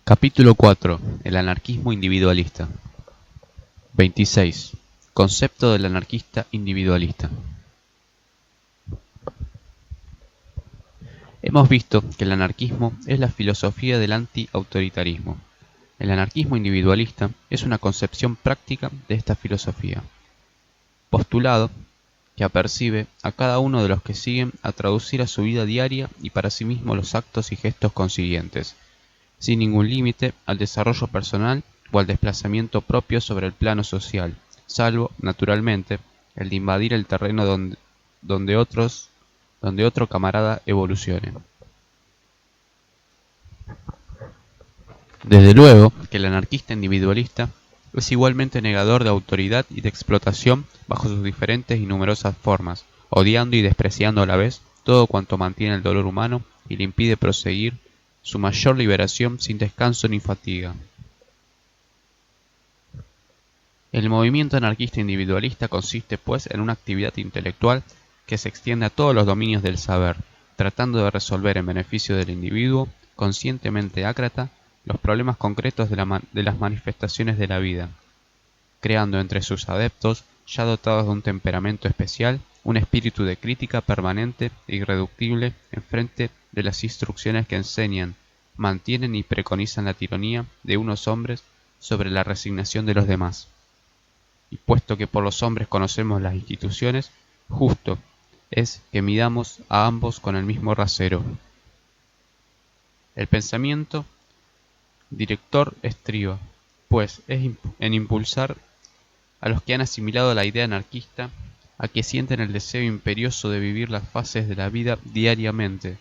Capítulo 4. El anarquismo individualista. 26. Concepto del anarquista individualista. Hemos visto que el anarquismo es la filosofía del anti-autoritarismo. El anarquismo individualista es una concepción práctica de esta filosofía. Postulado que apercibe a cada uno de los que siguen a traducir a su vida diaria y para sí mismo los actos y gestos consiguientes, sin ningún límite al desarrollo personal o al desplazamiento propio sobre el plano social, salvo, naturalmente, el de invadir el terreno donde otro camarada evolucione. Desde luego que el anarquista individualista es igualmente negador de autoridad y de explotación bajo sus diferentes y numerosas formas, odiando y despreciando a la vez todo cuanto mantiene el dolor humano y le impide proseguir su mayor liberación sin descanso ni fatiga. El movimiento anarquista individualista consiste, pues, en una actividad intelectual que se extiende a todos los dominios del saber, tratando de resolver en beneficio del individuo, conscientemente ácrata, los problemas concretos de las manifestaciones de la vida, creando entre sus adeptos, ya dotados de un temperamento especial, un espíritu de crítica permanente e irreductible en frente de las instrucciones que enseñan, mantienen y preconizan la tiranía de unos hombres sobre la resignación de los demás. Y puesto que por los hombres conocemos las instituciones, justo es que midamos a ambos con el mismo rasero. El pensamiento director estriba, pues, en impulsar a los que han asimilado la idea anarquista a que sienten el deseo imperioso de vivir las fases de la vida diariamente,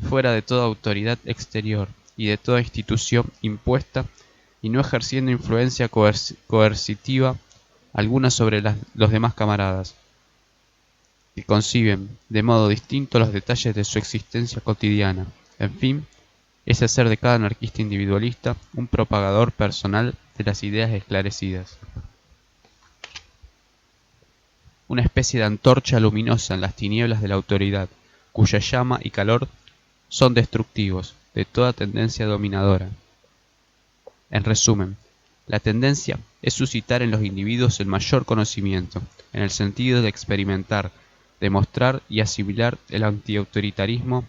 fuera de toda autoridad exterior y de toda institución impuesta, y no ejerciendo influencia coercitiva alguna sobre los demás camaradas, que conciben de modo distinto los detalles de su existencia cotidiana. En fin, es hacer de cada anarquista individualista un propagador personal de las ideas esclarecidas, una especie de antorcha luminosa en las tinieblas de la autoridad, cuya llama y calor son destructivos de toda tendencia dominadora. En resumen, la tendencia es suscitar en los individuos el mayor conocimiento, en el sentido de experimentar, demostrar y asimilar el antiautoritarismo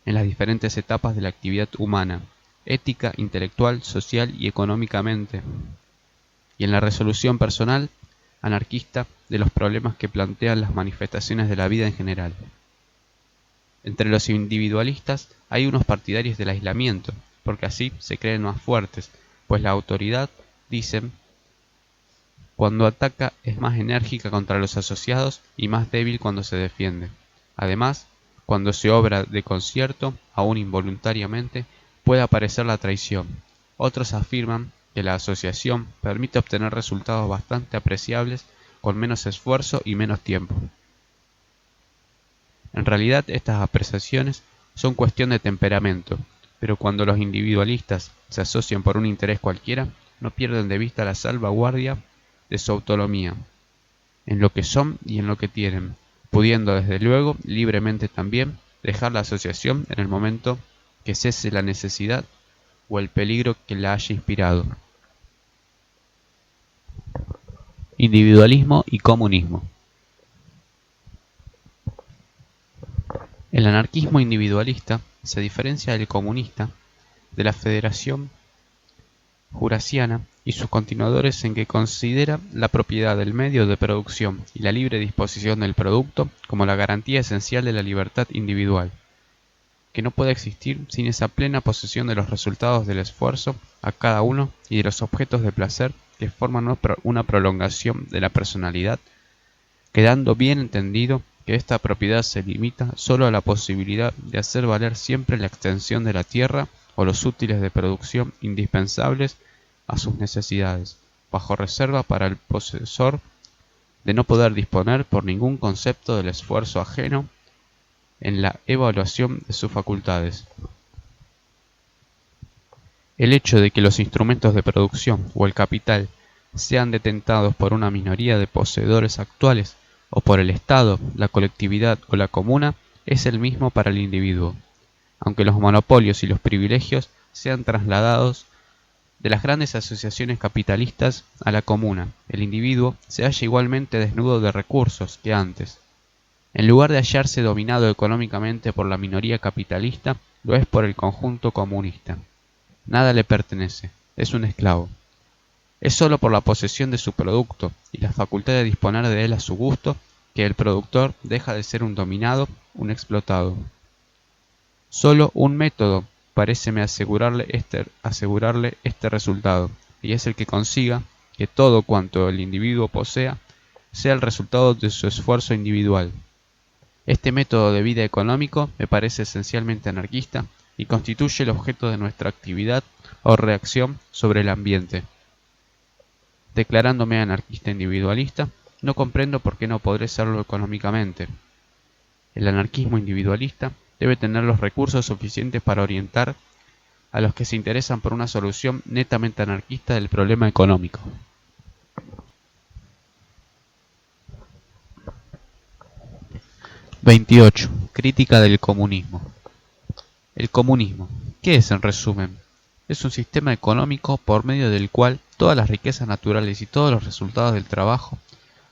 en las diferentes etapas de la actividad humana, ética, intelectual, social y económicamente, y en la resolución personal, anarquista, de los problemas que plantean las manifestaciones de la vida en general. Entre los individualistas hay unos partidarios del aislamiento, porque así se creen más fuertes, pues la autoridad, dicen, cuando ataca es más enérgica contra los asociados y más débil cuando se defiende. Además, cuando se obra de concierto, aún involuntariamente, puede aparecer la traición. Otros afirman que la asociación permite obtener resultados bastante apreciables con menos esfuerzo y menos tiempo. En realidad, estas apreciaciones son cuestión de temperamento, pero cuando los individualistas se asocian por un interés cualquiera, no pierden de vista la salvaguardia de su autonomía, en lo que son y en lo que tienen, pudiendo desde luego libremente también dejar la asociación en el momento que cese la necesidad o el peligro que la haya inspirado. Individualismo y comunismo. El anarquismo individualista se diferencia del comunista de la Federación Jurasiana y sus continuadores en que considera la propiedad del medio de producción y la libre disposición del producto como la garantía esencial de la libertad individual, que no puede existir sin esa plena posesión de los resultados del esfuerzo a cada uno y de los objetos de placer que forman una prolongación de la personalidad, quedando bien entendido que esta propiedad se limita solo a la posibilidad de hacer valer siempre la extensión de la tierra o los útiles de producción indispensables a sus necesidades, bajo reserva para el posesor de no poder disponer por ningún concepto del esfuerzo ajeno en la evaluación de sus facultades. El hecho de que los instrumentos de producción o el capital sean detentados por una minoría de poseedores actuales o por el Estado, la colectividad o la comuna es el mismo para el individuo, aunque los monopolios y los privilegios sean trasladados De las grandes asociaciones capitalistas a la comuna, el individuo se halla igualmente desnudo de recursos que antes. En lugar de hallarse dominado económicamente por la minoría capitalista, lo es por el conjunto comunista. Nada le pertenece, es un esclavo. Es sólo por la posesión de su producto y la facultad de disponer de él a su gusto que el productor deja de ser un dominado, un explotado. Sólo un método paréceme asegurarle este resultado, y es el que consiga que todo cuanto el individuo posea sea el resultado de su esfuerzo individual. Este método de vida económico me parece esencialmente anarquista y constituye el objeto de nuestra actividad o reacción sobre el ambiente. Declarándome anarquista individualista, no comprendo por qué no podré serlo económicamente. El anarquismo individualista debe tener los recursos suficientes para orientar a los que se interesan por una solución netamente anarquista del problema económico. 28. Crítica del comunismo. El comunismo, ¿qué es en resumen? Es un sistema económico por medio del cual todas las riquezas naturales y todos los resultados del trabajo,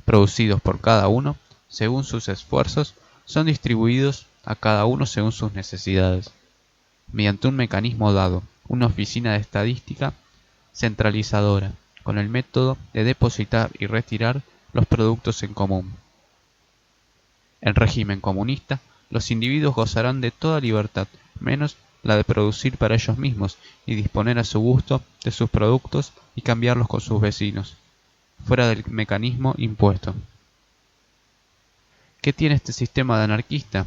producidos por cada uno, según sus esfuerzos, son distribuidos a cada uno según sus necesidades, mediante un mecanismo dado, una oficina de estadística centralizadora, con el método de depositar y retirar los productos en común. En régimen comunista, los individuos gozarán de toda libertad, menos la de producir para ellos mismos y disponer a su gusto de sus productos y cambiarlos con sus vecinos, fuera del mecanismo impuesto. ¿Qué tiene este sistema de anarquista?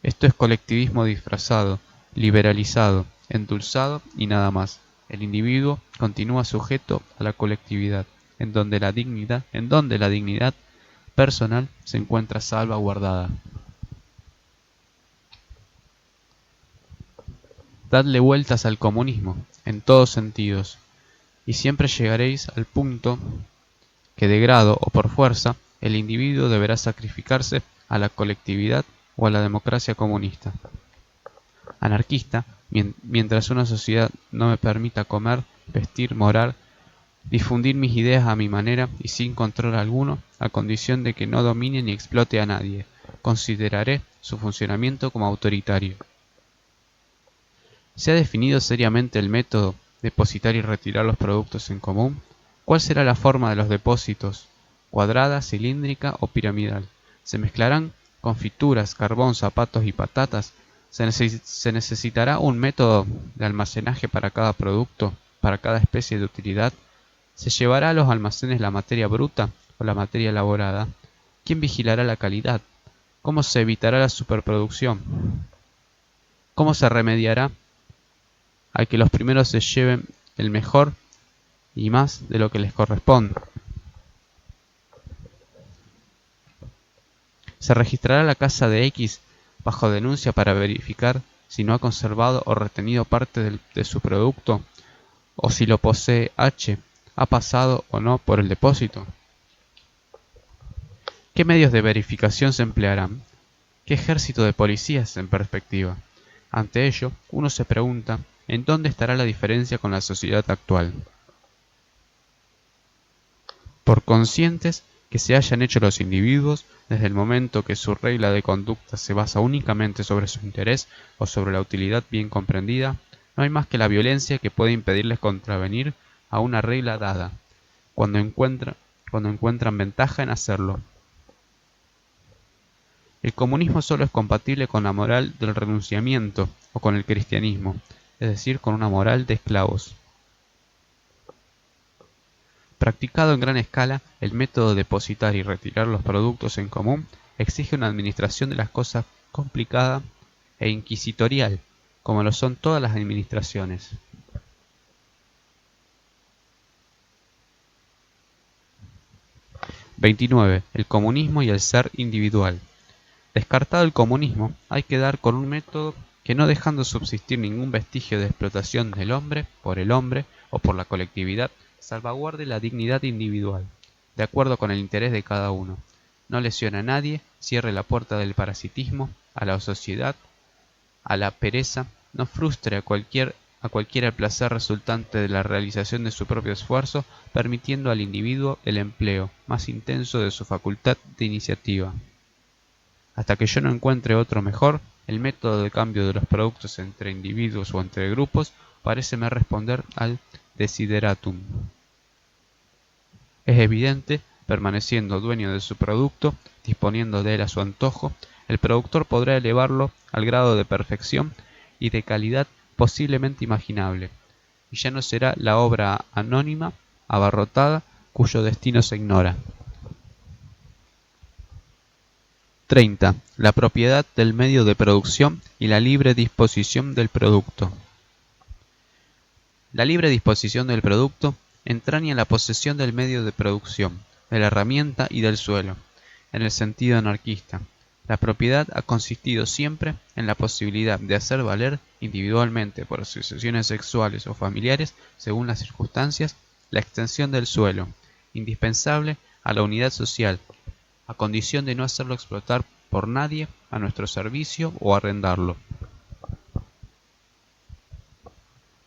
Esto es colectivismo disfrazado, liberalizado, endulzado y nada más. El individuo continúa sujeto a la colectividad, en donde la dignidad personal se encuentra salvaguardada. Dadle vueltas al comunismo, en todos sentidos, y siempre llegaréis al punto que de grado o por fuerza el individuo deberá sacrificarse a la colectividad o a la democracia comunista. Anarquista, mientras una sociedad no me permita comer, vestir, morar, difundir mis ideas a mi manera y sin control alguno, a condición de que no domine ni explote a nadie, consideraré su funcionamiento como autoritario. ¿Se ha definido seriamente el método depositar y retirar los productos en común? ¿Cuál será la forma de los depósitos? ¿Cuadrada, cilíndrica o piramidal? ¿Se mezclarán confituras, carbón, zapatos y patatas? ¿Se necesitará un método de almacenaje para cada producto, para cada especie de utilidad? ¿Se llevará a los almacenes la materia bruta o la materia elaborada? ¿Quién vigilará la calidad? ¿Cómo se evitará la superproducción? ¿Cómo se remediará a que los primeros se lleven el mejor y más de lo que les corresponde? ¿Se registrará la casa de X bajo denuncia para verificar si no ha conservado o retenido parte de su producto, o si lo posee H, ha pasado o no por el depósito? ¿Qué medios de verificación se emplearán? ¿Qué ejército de policías en perspectiva? Ante ello, uno se pregunta, ¿en dónde estará la diferencia con la sociedad actual? Por conscientes que se hayan hecho los individuos, desde el momento que su regla de conducta se basa únicamente sobre su interés o sobre la utilidad bien comprendida, no hay más que la violencia que puede impedirles contravenir a una regla dada, cuando encuentran ventaja en hacerlo. El comunismo solo es compatible con la moral del renunciamiento o con el cristianismo, es decir, con una moral de esclavos. Practicado en gran escala, el método de depositar y retirar los productos en común exige una administración de las cosas complicada e inquisitorial, como lo son todas las administraciones. (29) El comunismo y el ser individual. Descartado el comunismo, hay que dar con un método que, no dejando subsistir ningún vestigio de explotación del hombre por el hombre o por la colectividad, salvaguarde la dignidad individual, de acuerdo con el interés de cada uno, no lesione a nadie, cierre la puerta del parasitismo, a la sociedad, a la pereza, no frustre a cualquier a cualquiera el placer resultante de la realización de su propio esfuerzo, permitiendo al individuo el empleo más intenso de su facultad de iniciativa. Hasta que yo no encuentre otro mejor, el método de cambio de los productos entre individuos o entre grupos paréceme responder al desideratum. Es evidente, permaneciendo dueño de su producto, disponiendo de él a su antojo, el productor podrá elevarlo al grado de perfección y de calidad posiblemente imaginable, y ya no será la obra anónima, abarrotada, cuyo destino se ignora. 30. La propiedad del medio de producción y la libre disposición del producto. La libre disposición del producto entraña la posesión del medio de producción, de la herramienta y del suelo. En el sentido anarquista, la propiedad ha consistido siempre en la posibilidad de hacer valer individualmente por asociaciones sexuales o familiares, según las circunstancias, la extensión del suelo, indispensable a la unidad social, a condición de no hacerlo explotar por nadie a nuestro servicio o arrendarlo.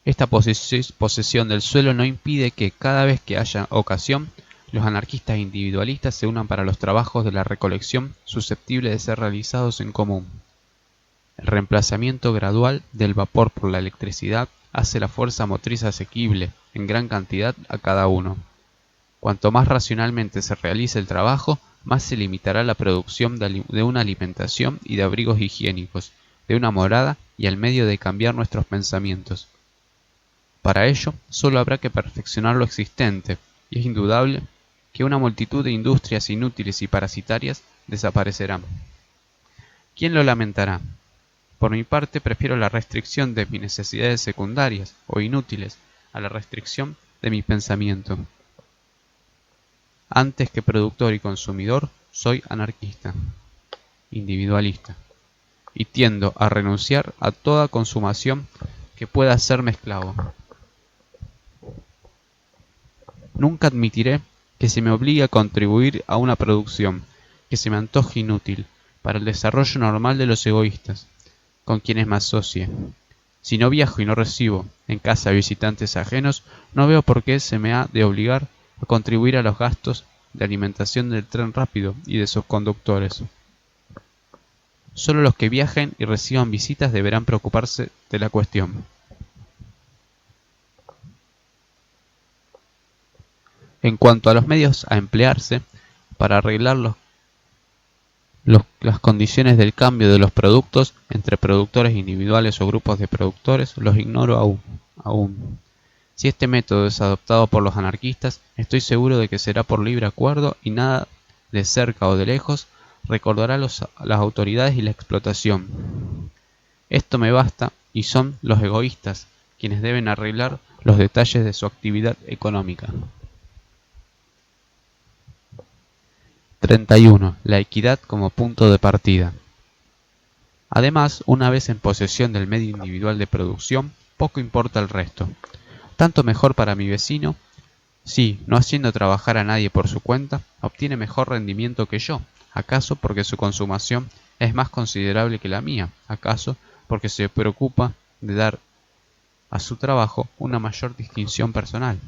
Esta posesión del suelo no impide que, cada vez que haya ocasión, los anarquistas individualistas se unan para los trabajos de la recolección susceptibles de ser realizados en común. El reemplazamiento gradual del vapor por la electricidad hace la fuerza motriz asequible en gran cantidad a cada uno. Cuanto más racionalmente se realice el trabajo, más se limitará la producción de una alimentación y de abrigos higiénicos, de una morada y al medio de cambiar nuestros pensamientos. Para ello, solo habrá que perfeccionar lo existente, y es indudable que una multitud de industrias inútiles y parasitarias desaparecerán. ¿Quién lo lamentará? Por mi parte, prefiero la restricción de mis necesidades secundarias o inútiles a la restricción de mi pensamiento. Antes que productor y consumidor, soy anarquista, individualista, y tiendo a renunciar a toda consumación que pueda hacerme esclavo. Nunca admitiré que se me obligue a contribuir a una producción que se me antoje inútil para el desarrollo normal de los egoístas, con quienes me asocie. Si no viajo y no recibo en casa visitantes ajenos, no veo por qué se me ha de obligar a contribuir a los gastos de alimentación del tren rápido y de sus conductores. Solo los que viajen y reciban visitas deberán preocuparse de la cuestión. En cuanto a los medios a emplearse para arreglar las condiciones del cambio de los productos entre productores individuales o grupos de productores, los ignoro aún. Si este método es adoptado por los anarquistas, estoy seguro de que será por libre acuerdo y nada de cerca o de lejos recordará las autoridades y la explotación. Esto me basta y son los egoístas quienes deben arreglar los detalles de su actividad económica. 31. La equidad como punto de partida. Además, una vez en posesión del medio individual de producción, poco importa el resto. Tanto mejor para mi vecino, si, no haciendo trabajar a nadie por su cuenta, obtiene mejor rendimiento que yo, acaso porque su consumación es más considerable que la mía, acaso porque se preocupa de dar a su trabajo una mayor distinción personal.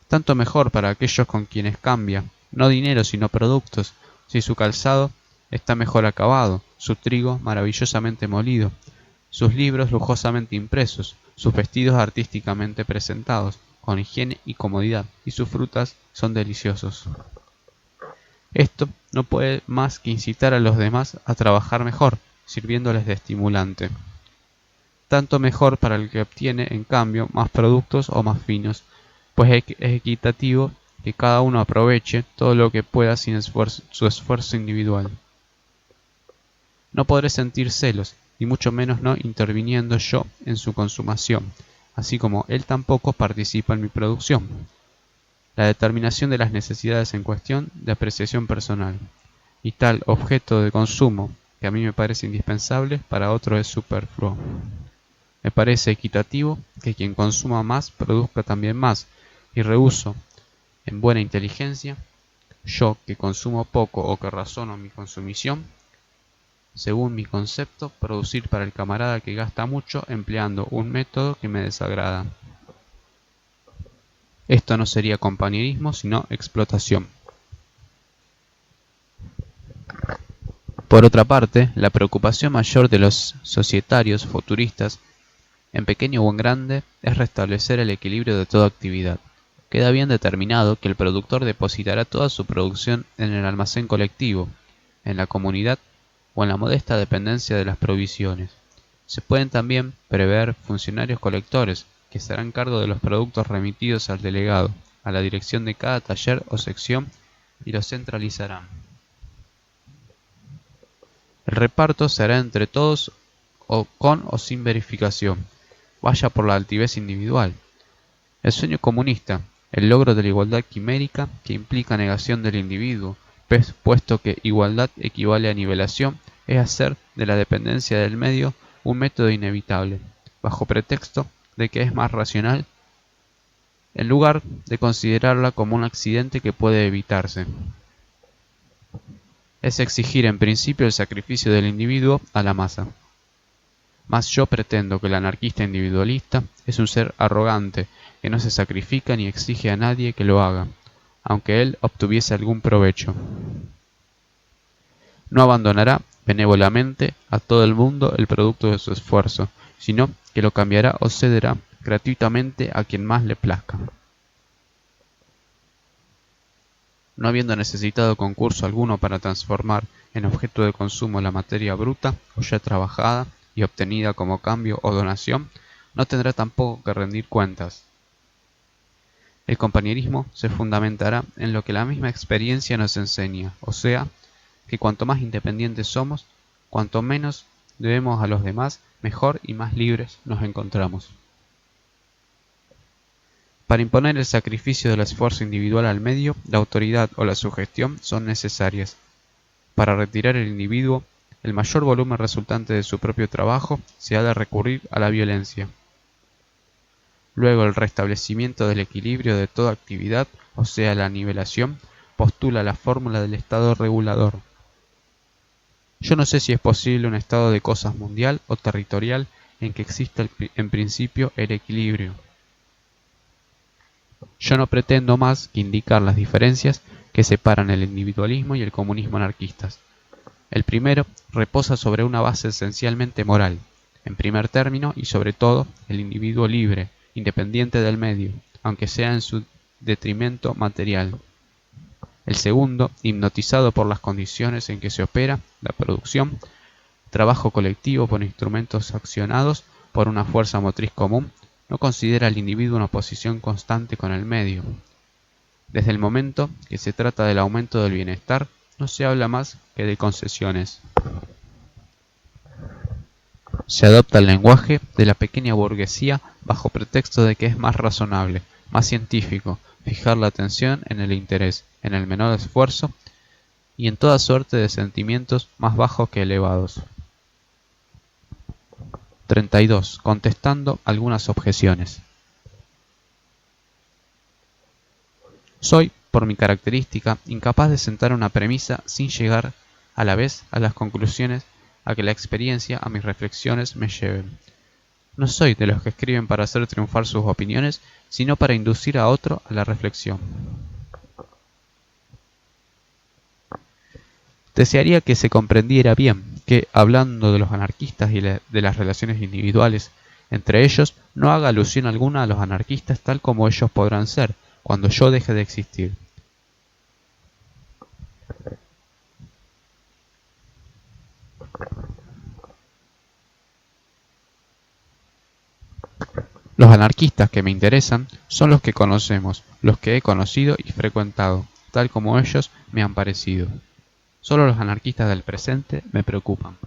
Tanto mejor para aquellos con quienes cambia, no dinero sino productos, si su calzado está mejor acabado, su trigo maravillosamente molido, sus libros lujosamente impresos, sus vestidos artísticamente presentados, con higiene y comodidad, y sus frutas son deliciosos. Esto no puede más que incitar a los demás a trabajar mejor, sirviéndoles de estimulante. Tanto mejor para el que obtiene, en cambio, más productos o más finos, pues es equitativo que cada uno aproveche todo lo que pueda sin su esfuerzo individual. No podré sentir celos, y mucho menos no interviniendo yo en su consumación, así como él tampoco participa en mi producción. La determinación de las necesidades en cuestión de apreciación personal, y tal objeto de consumo que a mí me parece indispensable, para otro es superfluo. Me parece equitativo que quien consuma más produzca también más, y rehuso, en buena inteligencia, yo que consumo poco o que razono mi consumición, según mi concepto, producir para el camarada que gasta mucho empleando un método que me desagrada. Esto no sería compañerismo, sino explotación. Por otra parte, la preocupación mayor de los societarios futuristas, en pequeño o en grande, es restablecer el equilibrio de toda actividad. Queda bien determinado que el productor depositará toda su producción en el almacén colectivo, en la comunidad o en la modesta dependencia de las provisiones. Se pueden también prever funcionarios colectores, que se harán cargo de los productos remitidos al delegado, a la dirección de cada taller o sección, y los centralizarán. El reparto se hará entre todos o con o sin verificación, vaya por la altivez individual. El sueño comunista, el logro de la igualdad quimérica que implica negación del individuo, puesto que igualdad equivale a nivelación, es hacer de la dependencia del medio un método inevitable, bajo pretexto de que es más racional, en lugar de considerarla como un accidente que puede evitarse. Es exigir en principio el sacrificio del individuo a la masa. Mas yo pretendo que el anarquista individualista es un ser arrogante que no se sacrifica ni exige a nadie que lo haga, aunque él obtuviese algún provecho. No abandonará benévolamente a todo el mundo el producto de su esfuerzo, sino que lo cambiará o cederá gratuitamente a quien más le plazca. No habiendo necesitado concurso alguno para transformar en objeto de consumo la materia bruta o ya trabajada y obtenida como cambio o donación, no tendrá tampoco que rendir cuentas. El compañerismo se fundamentará en lo que la misma experiencia nos enseña, o sea, que cuanto más independientes somos, cuanto menos debemos a los demás, mejor y más libres nos encontramos. Para imponer el sacrificio del esfuerzo individual al medio, la autoridad o la sugestión son necesarias. Para retirar el individuo, el mayor volumen resultante de su propio trabajo, se ha de recurrir a la violencia. Luego el restablecimiento del equilibrio de toda actividad, o sea la nivelación, postula la fórmula del estado regulador. Yo no sé si es posible un estado de cosas mundial o territorial en que exista en principio el equilibrio. Yo no pretendo más que indicar las diferencias que separan el individualismo y el comunismo anarquistas. El primero reposa sobre una base esencialmente moral, en primer término y sobre todo el individuo libre, independiente del medio, aunque sea en su detrimento material. El segundo, hipnotizado por las condiciones en que se opera, la producción, trabajo colectivo por instrumentos accionados por una fuerza motriz común, no considera al individuo una oposición constante con el medio. Desde el momento que se trata del aumento del bienestar, no se habla más que de concesiones. Se adopta el lenguaje de la pequeña burguesía bajo pretexto de que es más razonable, más científico, fijar la atención en el interés, en el menor esfuerzo y en toda suerte de sentimientos más bajos que elevados. 32. Contestando algunas objeciones. Soy, por mi característica, incapaz de sentar una premisa sin llegar a la vez a las conclusiones a que la experiencia, a mis reflexiones me lleven. No soy de los que escriben para hacer triunfar sus opiniones, sino para inducir a otro a la reflexión. Desearía que se comprendiera bien que, hablando de los anarquistas y de las relaciones individuales entre ellos, no haga alusión alguna a los anarquistas tal como ellos podrán ser, cuando yo deje de existir. Los anarquistas que me interesan son los que conocemos, los que he conocido y frecuentado, tal como ellos me han parecido. Solo los anarquistas del presente me preocupan.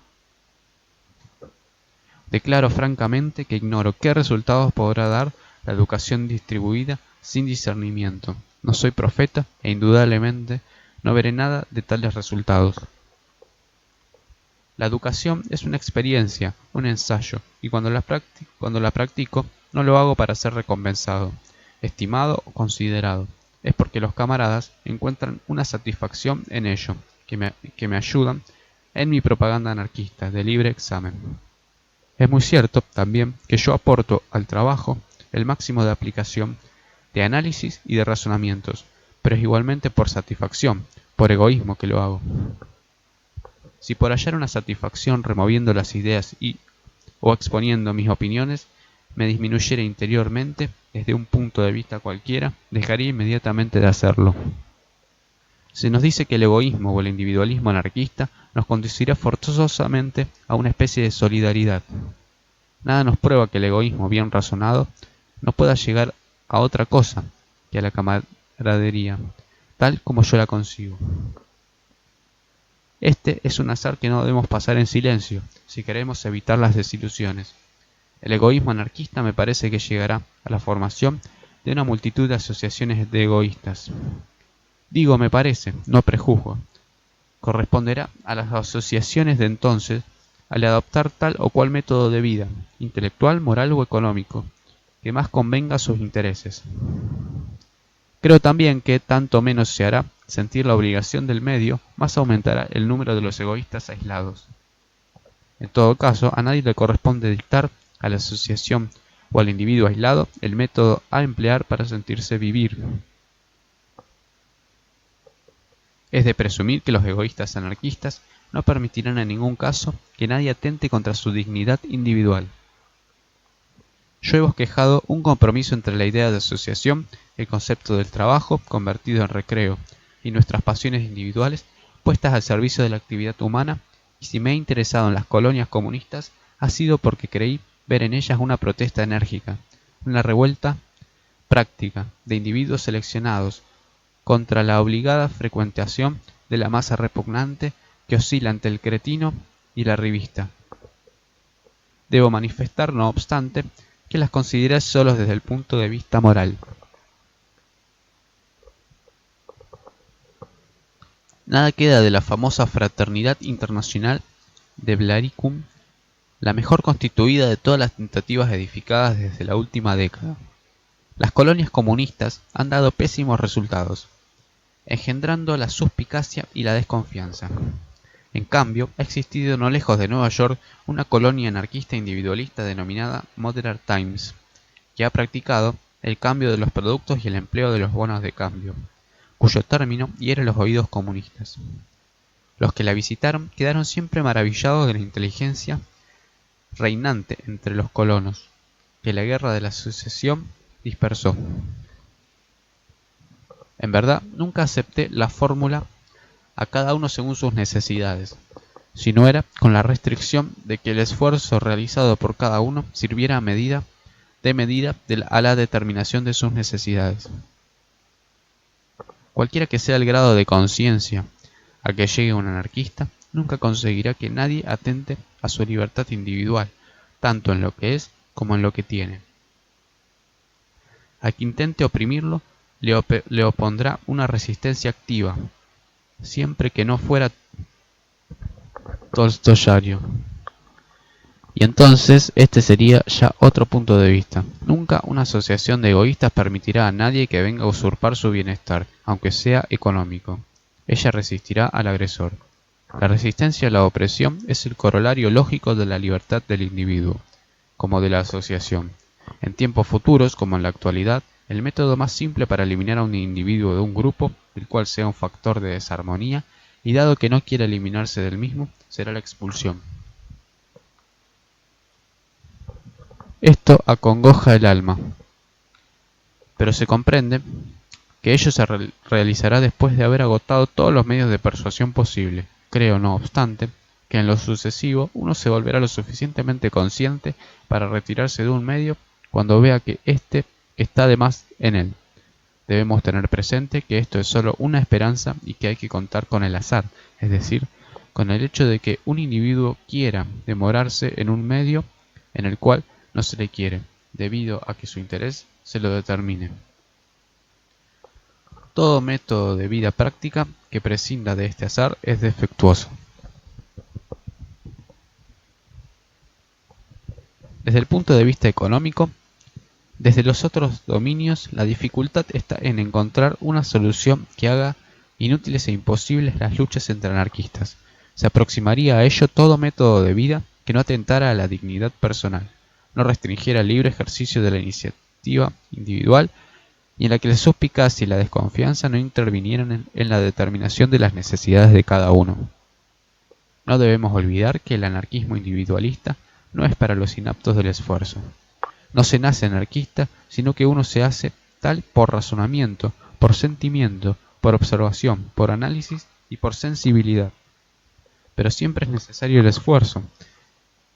Declaro francamente que ignoro qué resultados podrá dar la educación distribuida sin discernimiento. No soy profeta e indudablemente no veré nada de tales resultados. La educación es una experiencia, un ensayo, y cuando la practico, no lo hago para ser recompensado, estimado o considerado. Es porque los camaradas encuentran una satisfacción en ello, que me ayudan en mi propaganda anarquista de libre examen. Es muy cierto también que yo aporto al trabajo el máximo de aplicación, de análisis y de razonamientos, pero es igualmente por satisfacción, por egoísmo que lo hago. Si por hallar una satisfacción removiendo las ideas o exponiendo mis opiniones me disminuyera interiormente desde un punto de vista cualquiera, dejaría inmediatamente de hacerlo. Se nos dice que el egoísmo o el individualismo anarquista nos conducirá forzosamente a una especie de solidaridad. Nada nos prueba que el egoísmo bien razonado no pueda llegar a otra cosa que a la camaradería, tal como yo la concibo. Este es un azar que no debemos pasar en silencio, si queremos evitar las desilusiones. El egoísmo anarquista me parece que llegará a la formación de una multitud de asociaciones de egoístas. Digo me parece, no prejuzgo. Corresponderá a las asociaciones de entonces al adoptar tal o cual método de vida, intelectual, moral o económico, que más convenga a sus intereses. Creo también que tanto menos se hará sentir la obligación del medio, más aumentará el número de los egoístas aislados. En todo caso, a nadie le corresponde dictar a la asociación o al individuo aislado el método a emplear para sentirse vivir. Es de presumir que los egoístas anarquistas no permitirán en ningún caso que nadie atente contra su dignidad individual. Yo he bosquejado un compromiso entre la idea de asociación, el concepto del trabajo convertido en recreo, y nuestras pasiones individuales puestas al servicio de la actividad humana, y si me he interesado en las colonias comunistas ha sido porque creí ver en ellas una protesta enérgica, una revuelta práctica de individuos seleccionados contra la obligada frecuentación de la masa repugnante que oscila ante el cretino y la revista. Debo manifestar, no obstante, que las consideré solo desde el punto de vista moral. Nada queda de la famosa Fraternidad Internacional de Blaricum, la mejor constituida de todas las tentativas edificadas desde la última década. Las colonias comunistas han dado pésimos resultados, engendrando la suspicacia y la desconfianza. En cambio, ha existido no lejos de Nueva York una colonia anarquista individualista denominada Moderate Times, que ha practicado el cambio de los productos y el empleo de los bonos de cambio, cuyo término hiere los oídos comunistas. Los que la visitaron quedaron siempre maravillados de la inteligencia reinante entre los colonos, que la guerra de la sucesión dispersó. En verdad, nunca acepté la fórmula a cada uno según sus necesidades, si no era con la restricción de que el esfuerzo realizado por cada uno sirviera a la determinación de sus necesidades. Cualquiera que sea el grado de conciencia a que llegue un anarquista, nunca conseguirá que nadie atente a su libertad individual, tanto en lo que es como en lo que tiene. A quien intente oprimirlo, le opondrá una resistencia activa, siempre que no fuera tolstoyario. Y entonces este sería ya otro punto de vista. Nunca una asociación de egoístas permitirá a nadie que venga a usurpar su bienestar, aunque sea económico. Ella resistirá al agresor. La resistencia a la opresión es el corolario lógico de la libertad del individuo, como de la asociación. En tiempos futuros, como en la actualidad, el método más simple para eliminar a un individuo de un grupo, el cual sea un factor de desarmonía, y dado que no quiere eliminarse del mismo, será la expulsión. Esto acongoja el alma, pero se comprende que ello se realizará después de haber agotado todos los medios de persuasión posible. Creo, no obstante, que en lo sucesivo uno se volverá lo suficientemente consciente para retirarse de un medio cuando vea que éste está de más en él. Debemos tener presente que esto es solo una esperanza y que hay que contar con el azar, es decir, con el hecho de que un individuo quiera demorarse en un medio en el cual no se le quiere, debido a que su interés se lo determine. Todo método de vida práctica que prescinda de este azar es defectuoso. Desde el punto de vista económico, desde los otros dominios, la dificultad está en encontrar una solución que haga inútiles e imposibles las luchas entre anarquistas. se aproximaría a ello todo método de vida que no atentara a la dignidad personal, no restringiera el libre ejercicio de la iniciativa individual y en la que la suspicacia y la desconfianza no intervinieran en la determinación de las necesidades de cada uno. No debemos olvidar que el anarquismo individualista no es para los inaptos del esfuerzo. No se nace anarquista, sino que uno se hace tal por razonamiento, por sentimiento, por observación, por análisis y por sensibilidad. Pero siempre es necesario el esfuerzo.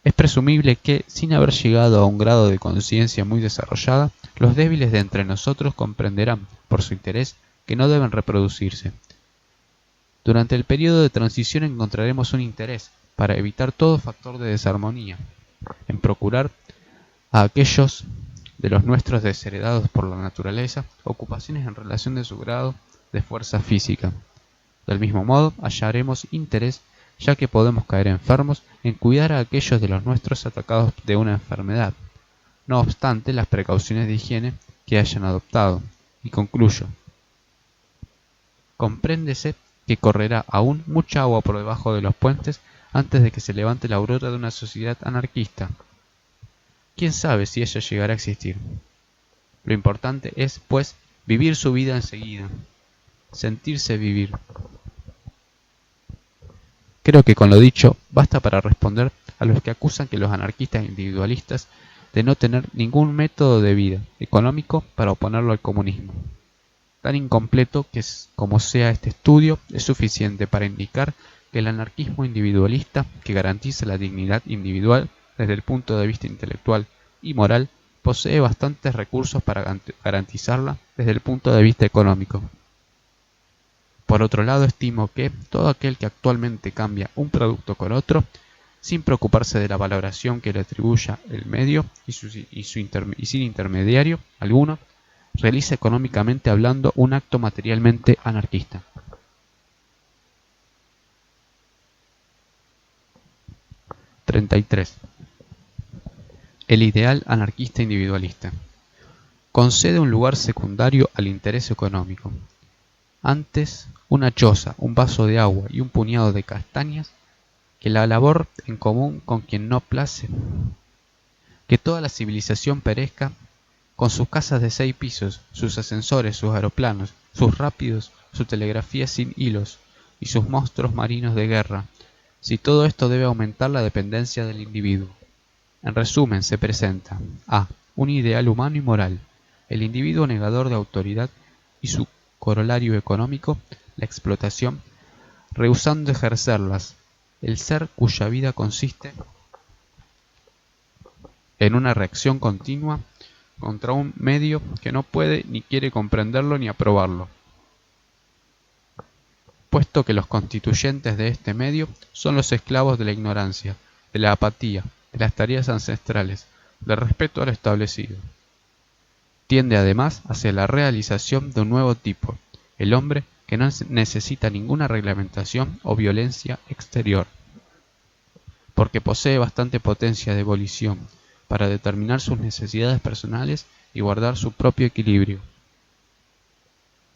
Es presumible que, sin haber llegado a un grado de conciencia muy desarrollada, los débiles de entre nosotros comprenderán, por su interés, que no deben reproducirse. Durante el periodo de transición encontraremos un interés, para evitar todo factor de desarmonía, en procurar a aquellos de los nuestros desheredados por la naturaleza ocupaciones en relación de su grado de fuerza física. Del mismo modo, hallaremos interés, ya que podemos caer enfermos, en cuidar a aquellos de los nuestros atacados de una enfermedad, no obstante las precauciones de higiene que hayan adoptado. Y concluyo. Compréndese que correrá aún mucha agua por debajo de los puentes antes de que se levante la aurora de una sociedad anarquista. ¿Quién sabe si ella llegará a existir? Lo importante es, pues, vivir su vida enseguida, sentirse vivir. Creo que con lo dicho basta para responder a los que acusan que los anarquistas individualistas de no tener ningún método de vida económico para oponerlo al comunismo. Tan incompleto como sea este estudio, es suficiente para indicar que el anarquismo individualista, que garantiza la dignidad individual desde el punto de vista intelectual y moral, posee bastantes recursos para garantizarla desde el punto de vista económico. Por otro lado, estimo que todo aquel que actualmente cambia un producto con otro, sin preocuparse de la valoración que le atribuya el medio y sin intermediario alguno, realiza económicamente hablando un acto materialmente anarquista. 33. El ideal anarquista individualista. Concede un lugar secundario al interés económico. Antes, una choza, un vaso de agua y un puñado de castañas, que la labor en común con quien no place. Que toda la civilización perezca con sus casas de 6 pisos, sus ascensores, sus aeroplanos, sus rápidos, su telegrafía sin hilos y sus monstruos marinos de guerra, si todo esto debe aumentar la dependencia del individuo. En resumen, se presenta a. Un ideal humano y moral, el individuo negador de autoridad y su corolario económico, la explotación, rehusando ejercerlas, el ser cuya vida consiste en una reacción continua contra un medio que no puede ni quiere comprenderlo ni aprobarlo, puesto que los constituyentes de este medio son los esclavos de la ignorancia, de la apatía, de las tareas ancestrales, del respeto a lo establecido. Tiende además hacia la realización de un nuevo tipo, el hombre que no necesita ninguna reglamentación o violencia exterior, porque posee bastante potencia de volición para determinar sus necesidades personales y guardar su propio equilibrio.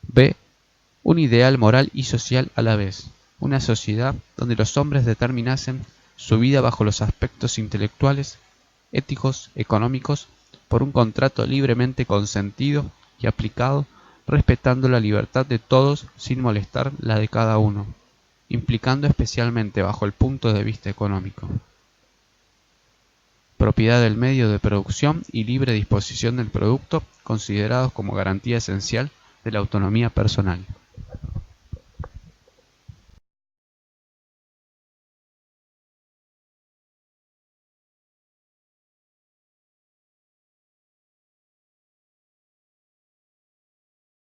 B. Un ideal moral y social a la vez, una sociedad donde los hombres determinasen su vida bajo los aspectos intelectuales, éticos, económicos, por un contrato libremente consentido y aplicado, respetando la libertad de todos sin molestar la de cada uno, implicando especialmente bajo el punto de vista económico. Propiedad del medio de producción y libre disposición del producto, considerados como garantía esencial de la autonomía personal.